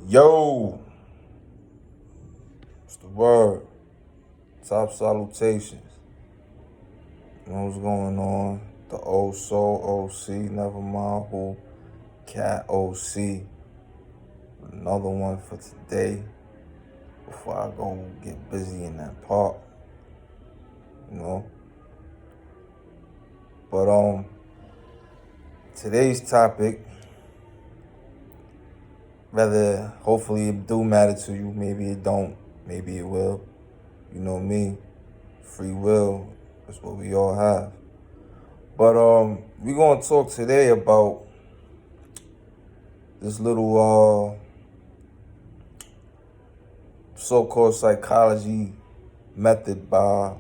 Yo, it's the word. Top salutations. You know what's going on? The old soul OC, never mind who. Cat OC. Another one for today. Before I go get busy in that park. You know? But today's topic, whether hopefully it do matter to you, maybe it don't, maybe it will. You know me. Free will is what we all have. But we're gonna talk today about this little so-called psychology method by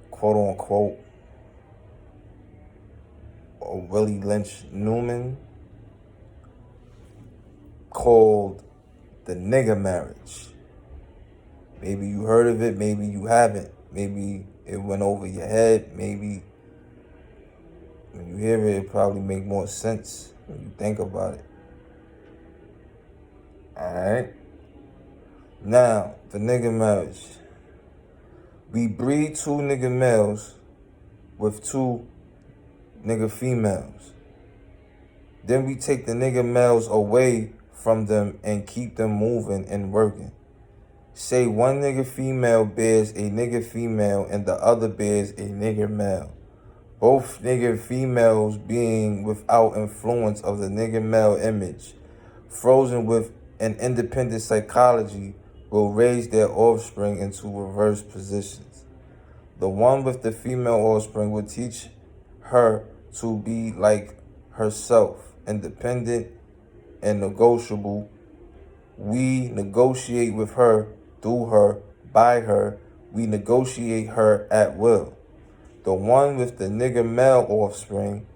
quote unquote Willie Lynch Newman called the nigga marriage. Maybe you heard of it, maybe you haven't. Maybe it went over your head, maybe when you hear it probably make more sense when you think about it. Alright? Now, the nigga marriage. We breed two nigga males with two nigga females. Then we take the nigga males away from them and keep them moving and working. Say one nigga female bears a nigga female and the other bears a nigga male. Both nigga females being without influence of the nigga male image, frozen with an independent psychology, will raise their offspring into reverse positions. The one with the female offspring will teach her to be like herself, independent and negotiable. We negotiate with her, through her, by her. We negotiate her at will. The one with the nigga male offspring,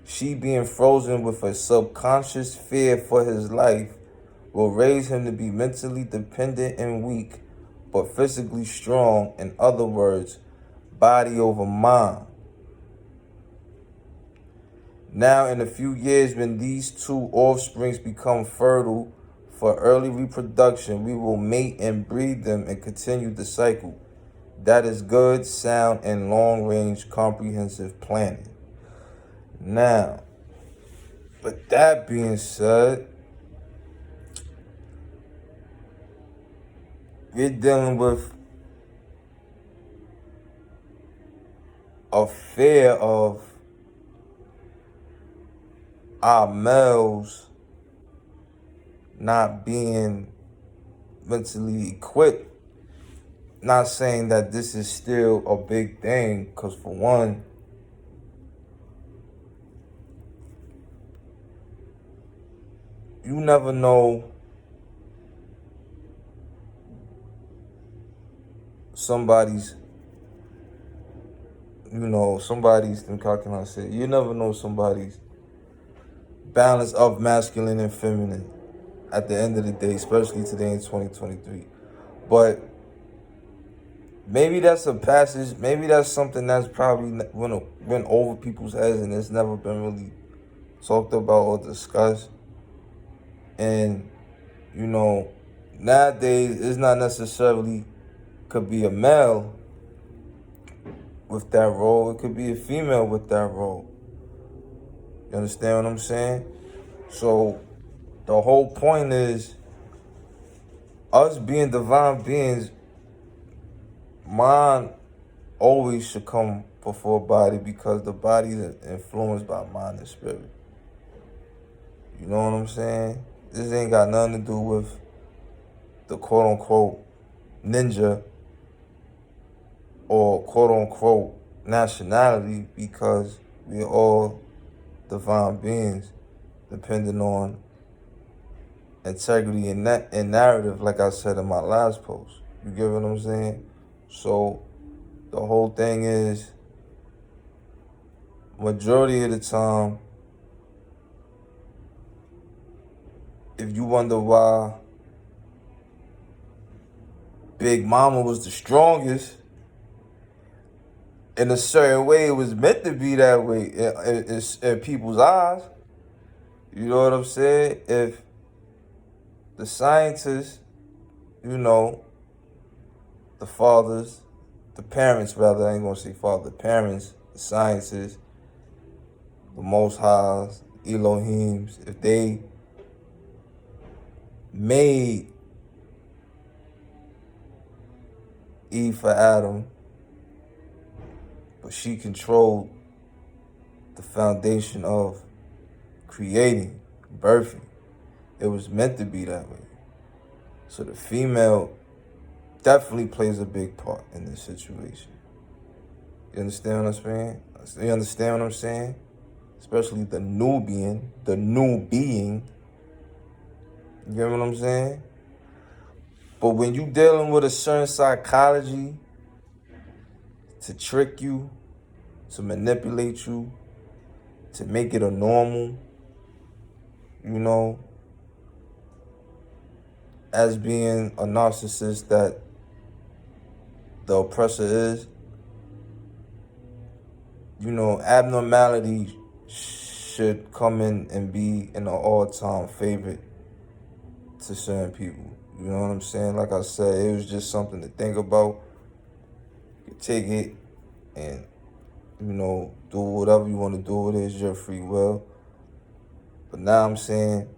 she being frozen with a subconscious fear for his life, will raise him to be mentally dependent and weak, but physically strong. In other words, body over mind. Now, in a few years, when these two offsprings become fertile for early reproduction, we will mate and breed them and continue the cycle. That is good, sound, and long-range comprehensive planning. Now, with that being said, we're dealing with a fear of our males not being mentally equipped. Not saying that this is still a big thing, because for one, you never know somebody's, how can I say, you never know somebody's balance of masculine and feminine at the end of the day, especially today in 2023. But maybe that's a passage, maybe that's something that's probably went over people's heads and it's never been really talked about or discussed. And, nowadays it's not necessarily could be a male with that role, it could be a female with that role. You understand what I'm saying? So the whole point is us being divine beings, mind always should come before body, because the body is influenced by mind and spirit. You know what I'm saying? This ain't got nothing to do with the quote unquote ninja or quote unquote nationality, because we're all divine beings depending on integrity and narrative, like I said in my last post. You get what I'm saying? So the whole thing is, majority of the time, if you wonder why Big Mama was the strongest, in a certain way, it was meant to be that way in people's eyes. You know what I'm saying? If the scientists, you know, the fathers, the parents rather, I ain't gonna say father, the parents, the scientists, the Most Highs, Elohims, if they made Eve for Adam, but she controlled the foundation of creating, birthing. It was meant to be that way. So the female definitely plays a big part in this situation. You understand what I'm saying? You understand what I'm saying? Especially the new being. You get what I'm saying? But when you dealing with a certain psychology to trick you, to manipulate you, to make it a normal, you know, as being a narcissist that the oppressor is, you know, abnormality should come in and be an all-time favorite to certain people. You know what I'm saying? Like I said, it was just something to think about. You take it and, you know, do whatever you want to do with it. It's your free will. But now I'm saying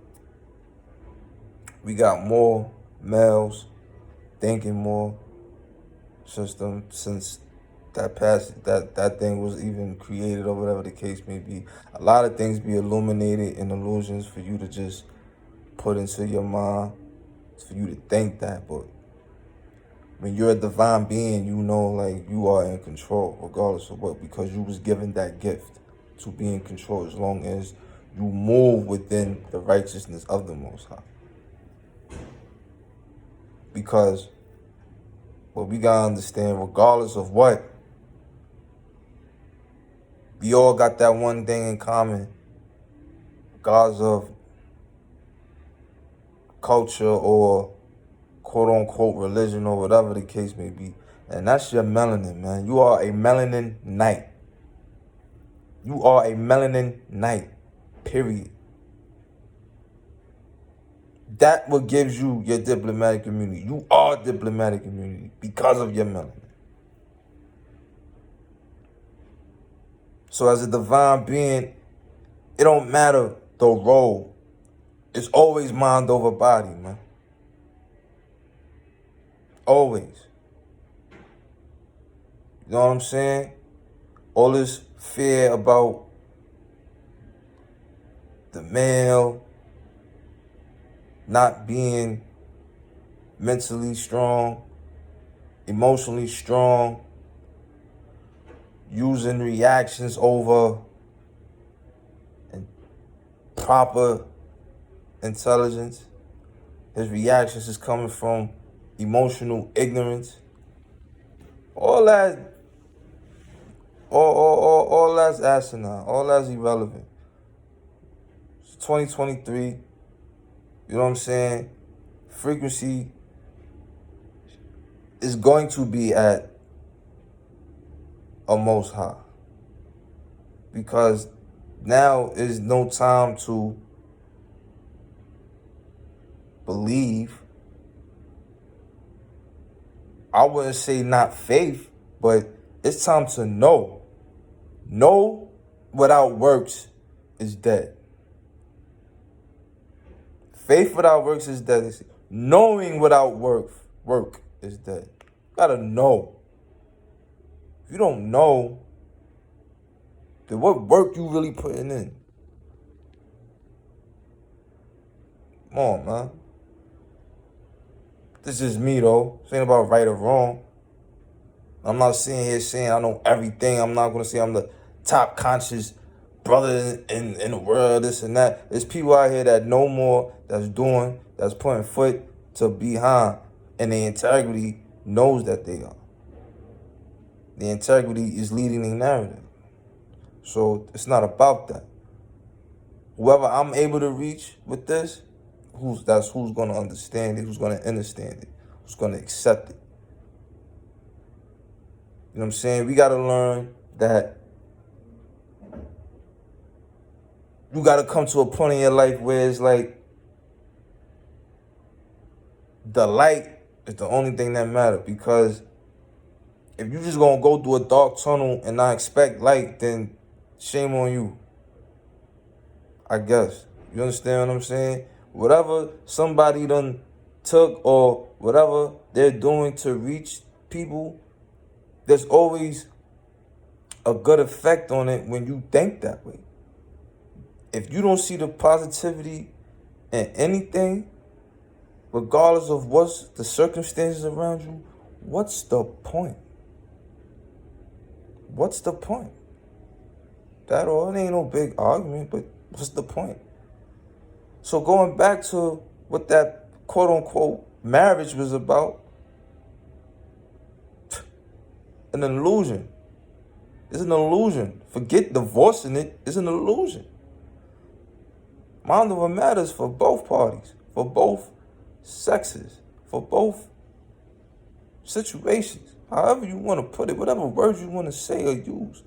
we got more males thinking more since that thing was even created or whatever the case may be. A lot of things be illuminated and illusions for you to just put into your mind, for you to think that. But when you're a divine being, you know, like, you are in control regardless of what, because you was given that gift to be in control as long as you move within the righteousness of the Most High. Because what we gotta understand, regardless of what, we all got that one thing in common, regardless of culture or quote-unquote religion or whatever the case may be. And that's your melanin, man. You are a melanin knight. You are a melanin knight, period. That what gives you your diplomatic immunity. You are diplomatic immunity because of your melanin. So as a divine being, it don't matter the role. It's always mind over body, man. Always. You know what I'm saying? All this fear about the male not being mentally strong, emotionally strong, using reactions over and proper intelligence. His reactions is coming from emotional ignorance. All that, all that's asinine. All that's irrelevant. It's 2023. You know what I'm saying? Frequency is going to be at a most high. Because now is no time to believe. I wouldn't say not faith, but it's time to know. Know without works is dead. Faith without works is dead. Knowing without work is dead. You gotta know. If you don't know, then what work you really putting in? Come on, man. This is me, though. This ain't about right or wrong. I'm not sitting here saying I know everything. I'm not going to say I'm the top conscious brother in the world, this and that. There's people out here that know more, that's doing, that's putting foot to behind, and the integrity knows that they are. The integrity is leading the narrative. So it's not about that. Whoever I'm able to reach with this, who's going to understand it, who's going to understand it, who's going to accept it. You know what I'm saying? We got to learn that you gotta come to a point in your life where it's like the light is the only thing that matters. Because if you just gonna go through a dark tunnel and not expect light, then shame on you, I guess. You understand what I'm saying? Whatever somebody done took or whatever they're doing to reach people, there's always a good effect on it when you think that way. If you don't see the positivity in anything, regardless of what's the circumstances around you, what's the point? What's the point? That all, it ain't no big argument, but what's the point? So going back to what that quote unquote marriage was about, an illusion. It's an illusion. Forget divorcing it. It's an illusion. Mind over matters for both parties, for both sexes, for both situations. However you want to put it, whatever words you want to say or use.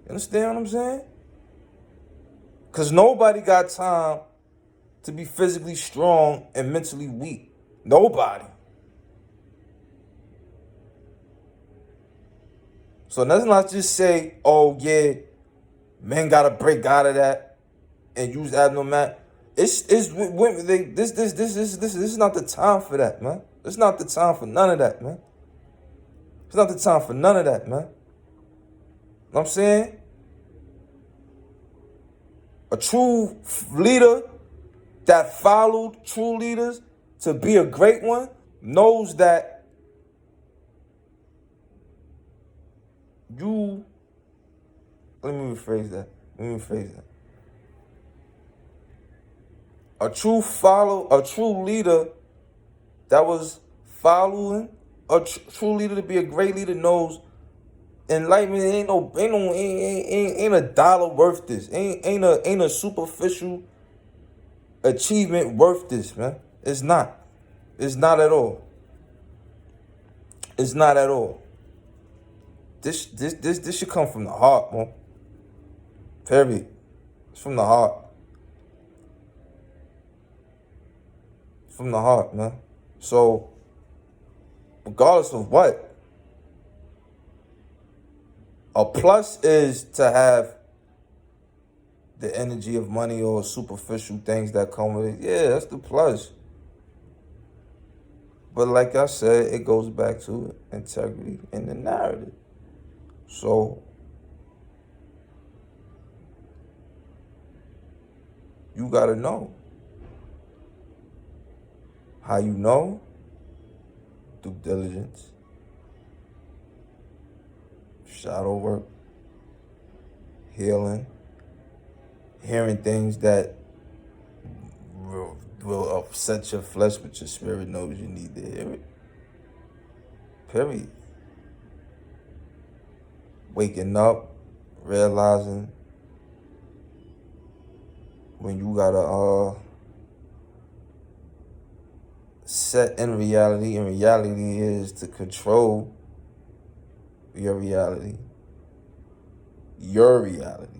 You understand what I'm saying? Because nobody got time to be physically strong and mentally weak. Nobody. So let's not just say, oh yeah, men gotta break out of that and use abnormal. It's women. This is not the time for that, man. It's not the time for none of that, man. It's not the time for none of that, man. You know what I'm saying? A true leader that followed true leaders to be a great one knows that you. Let me rephrase that. A true leader that was following, true leader to be a great leader knows enlightenment ain't a dollar worth this. Ain't a superficial achievement worth this, man. It's not. It's not at all. It's not at all. This should come from the heart, man. Period. It's from the heart. From the heart, man. So, regardless of what, a plus is to have the energy of money or superficial things that come with it. Yeah, that's the plus. But like I said, it goes back to integrity and the narrative. So, you gotta know. How you know? Due diligence, shadow work, healing, hearing things that will upset your flesh, but your spirit knows you need to hear it. Period. Waking up, realizing when you gotta set in reality, and reality is to control your reality. Your reality.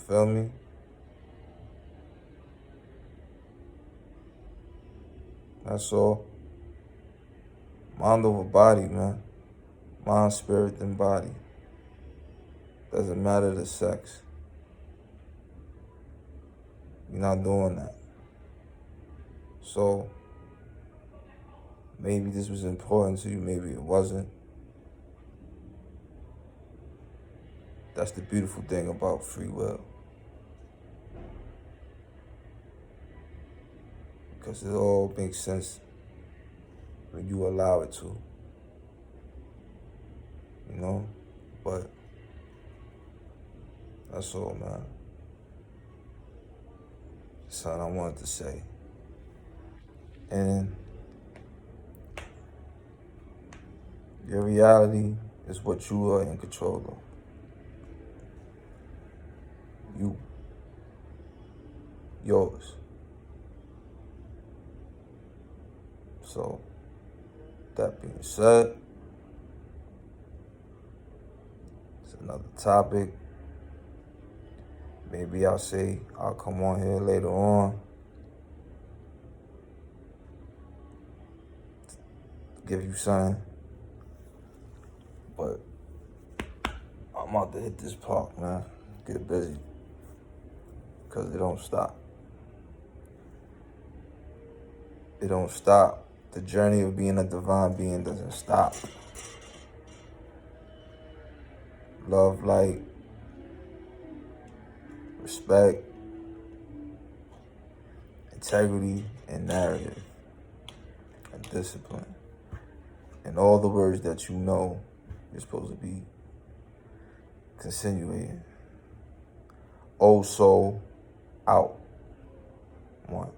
Feel me? That's all. Mind over body, man. Mind, spirit, and body. Doesn't matter the sex. You're not doing that. So, maybe this was important to you, maybe it wasn't. That's the beautiful thing about free will. Because it all makes sense when you allow it to. You know? But that's all, man. That's all I wanted to say. And your reality is what you are in control of. You. Yours. So, that being said, another topic. Maybe I'll come on here later on, give you something. But I'm about to hit this park, man. Get busy. Because it don't stop. It don't stop. The journey of being a divine being doesn't stop. Love, light, respect, integrity, and narrative, and discipline. And all the words that you know you're supposed to be continuing. Old soul, out. One.